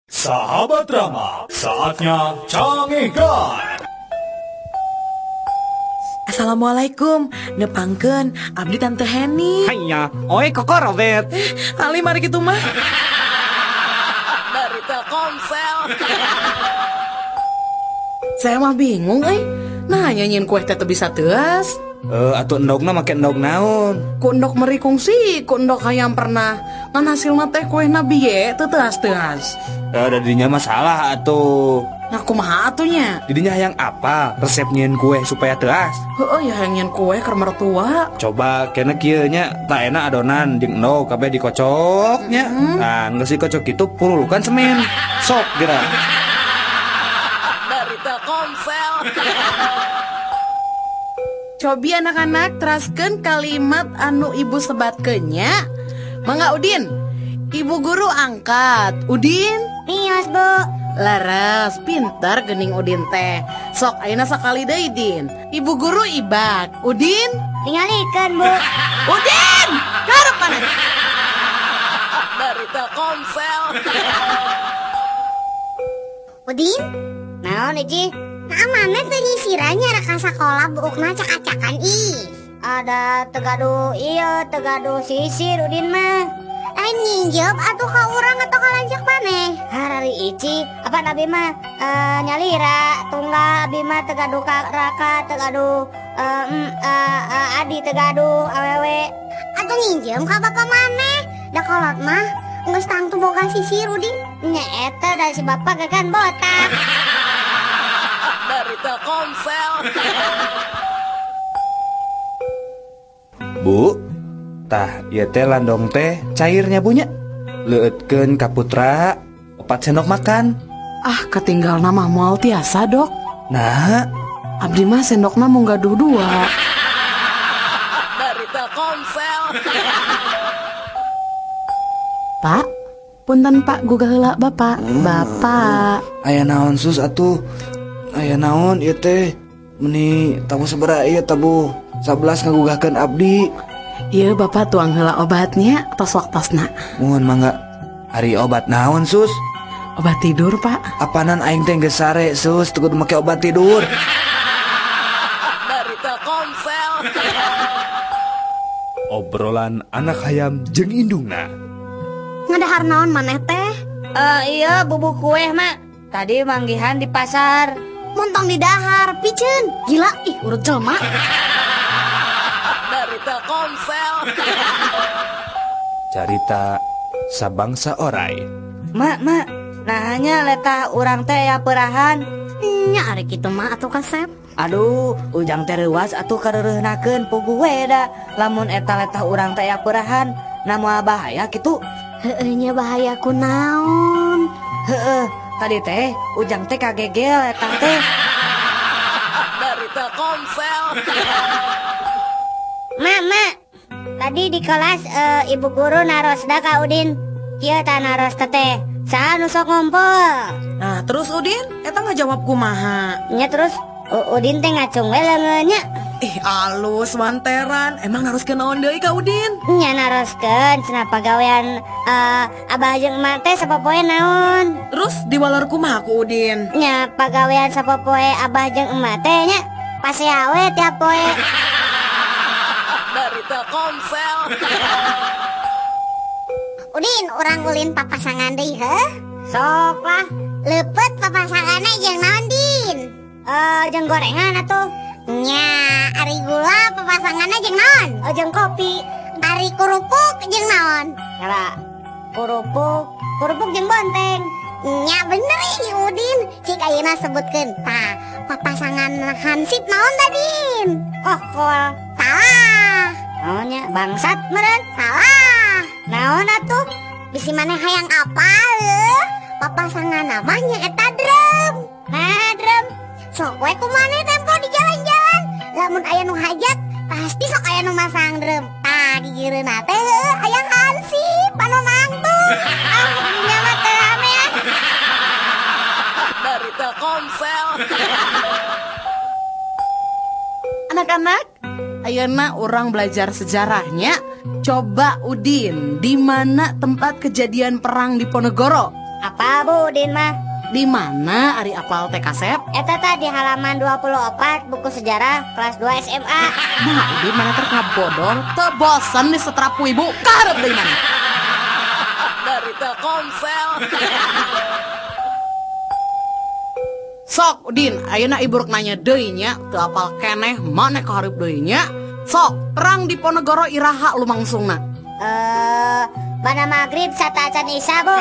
Sahabat drama, saatnya cangihkan. Assalamualaikum, nepangkeun abdi Tante Heni. Hanya, oi koko Robert. Ali mari kitu mah. Dari Telkomsel. Saya mah bingung Nah nyanyiin kue teh teu bisa teuas. Atuh endogna make endog naon? Ku endok merikung sih, ku endok hayam pernah ngan hasilna teh kuehna bieu teu teuas-teuas. Ada dinya masalah atuh. Nah kumaha atunya? Didinya hayang apa? Resep nyieun kue supaya teuas. Heueuh ya hayang nyeun kue keur mertua. Coba kena kieu nya, tak enak adonan jeung endog kabeh dikocoknya. Nah, geus dikocok kitu purulkan semen. Sok geura. Dari Telkomsel. Cobi anak-anak teraskeun kalimat anu ibu sebatkeun nya. Mangga Udin. Ibu guru angkat. Udin? Mios, Bu. Laras, pintar geuning Udin teh. Sok ayeuna sakali deui Din. Ibu guru ibak. Udin? Tingalikeun, Bu. Udin! Garep kana. Dari Telkomsel. Udin? Naon Iji? Nah mana teh nyisiranya raka sakola buukna acak-acakan ih. Ada tegadu iya, tegadu sisir Udin mah. Nyinjep atuh ka urang atau ka lanjak maneh? Harari Ici, apa nabi mah nyalira tunggal abi mah tegadu ka raka, tegadu adi tegadu awewe. Atuh nyinjem ka bapa maneh? Da kolot mah geus tangtu boga sisir Udin. Nya eta da si bapak gagan botak. Dari Telkomsel. Bu, tah ieu teh landong teh cairnya bunya. Leueutkeun ka putra 4 sendok makan. Ah, katinggal nama moal tiasa, Dok. Nah, Abdi mah sendokna mung gaduh 2. Dari Telkomsel. Pak, punten Pak gugah heula Bapak. Bapak. aya naon sus atuh? Aya naon ieu teh? Meni tamu sabaraha ieu tabu 11 ngagugahkeun abdi. Ieu Bapak tuang heula obatnya tos waktosna. Mohon mangga. Ari obat naon sus? Obat tidur, Pak. Apanan aing teh geus sare sus teu kudu make obat tidur. Dari Telkomsel. Obrolan anak hayam jeung indungna. Ngadahar naon maneh teh? Iya bubuk kue mak. Tadi manggihan di pasar. Montong di dahar, piceun. Gila, ih urut jelema. Dari Telkomsel. Carita sabangsa oray. Mak, nah hanya letah urang teh ya perahan. Nya ari kitu mah atuh kasep. Aduh, ujang teh reuwas atuh kareureunahkeun pugu we da. Lamun eta letah urang teh ya perahan, namoal bahaya kitu. Heueuh nya bahaya kunaon? Heueuh, tadi teh ujang teh kagegel eta teh. Dari Telkomsel. Mak, tadi di kelas ibu guru narosda ka Udin. Kieu tah naros teh. Saha nu sok ngompol? Nah, terus Udin, eta ngajawab kumaha? Nya terus Udin teh ngacung we leungeunnya. Ih, alus wanteran. Emang naroskeun naon deui ka Udin? Nya naroskeun cenah pagawean abah jeung emak teh sapopoe naon? Terus diwalor kumaha ku Udin? Nya pagawean sapopoe abah jeung emak teh nya paseawe tiap poe. Dari Telkomsel. Udin, orang ulin papasangan deui heuh? Sok lah. Leupet papasanganna jeung naon Din? Jeung gorengan atuh. Nya, ari gula papasanganna jeung naon? Jeung kopi. Ari kurupuk jeung naon? Kara. Kurupuk jeung bonteng. Nya bener ini Udin. Cik ayeuna sebutkeun. Tah, papasangan hansip naon tah Din? Kol. Salah. Naonnya? Bangsat meureun? Salah. Naon atuh? Bisi maneh hayang apal leuh? Papasangan namanya eta drum. Nah, drum. Sok we kumaneh tempo di jalan-jalan. Lamun aya nu hajat, pasti sok aya nu masang drum. Tah, di gireuna teh hayang hansip anu nangtung. Nya mah teu rame. Dari Telkomsel. Anak-anak, ayeuna urang belajar sejarahnya. Coba Udin, di mana tempat kejadian perang Diponegoro? Apa Bu Udin mah? Di mana Ari apal teh Kasep? Eta tah di halaman 24 buku sejarah kelas 2 SMA. Nah, Udin mana terkabodor, teu bosan di setrapu ibu, karep deui mana. Dari Telkomsel. Sok Udin, ayeuna ibu rek nanya deui nya, teu apal keneh maneh kahareup deui nya. Sok, terang di Ponegoro iraha lumangsungna. Pada maghrib sata acan isya Bu.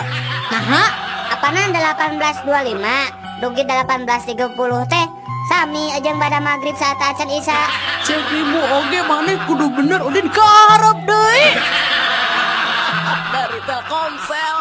Naha? Apana 18.25 dugi 18.30 teh sami jeung pada maghrib saat acan isya. Cek ibu oge maneh kudu bener Udin kahareup deui. Dari Telkomsel.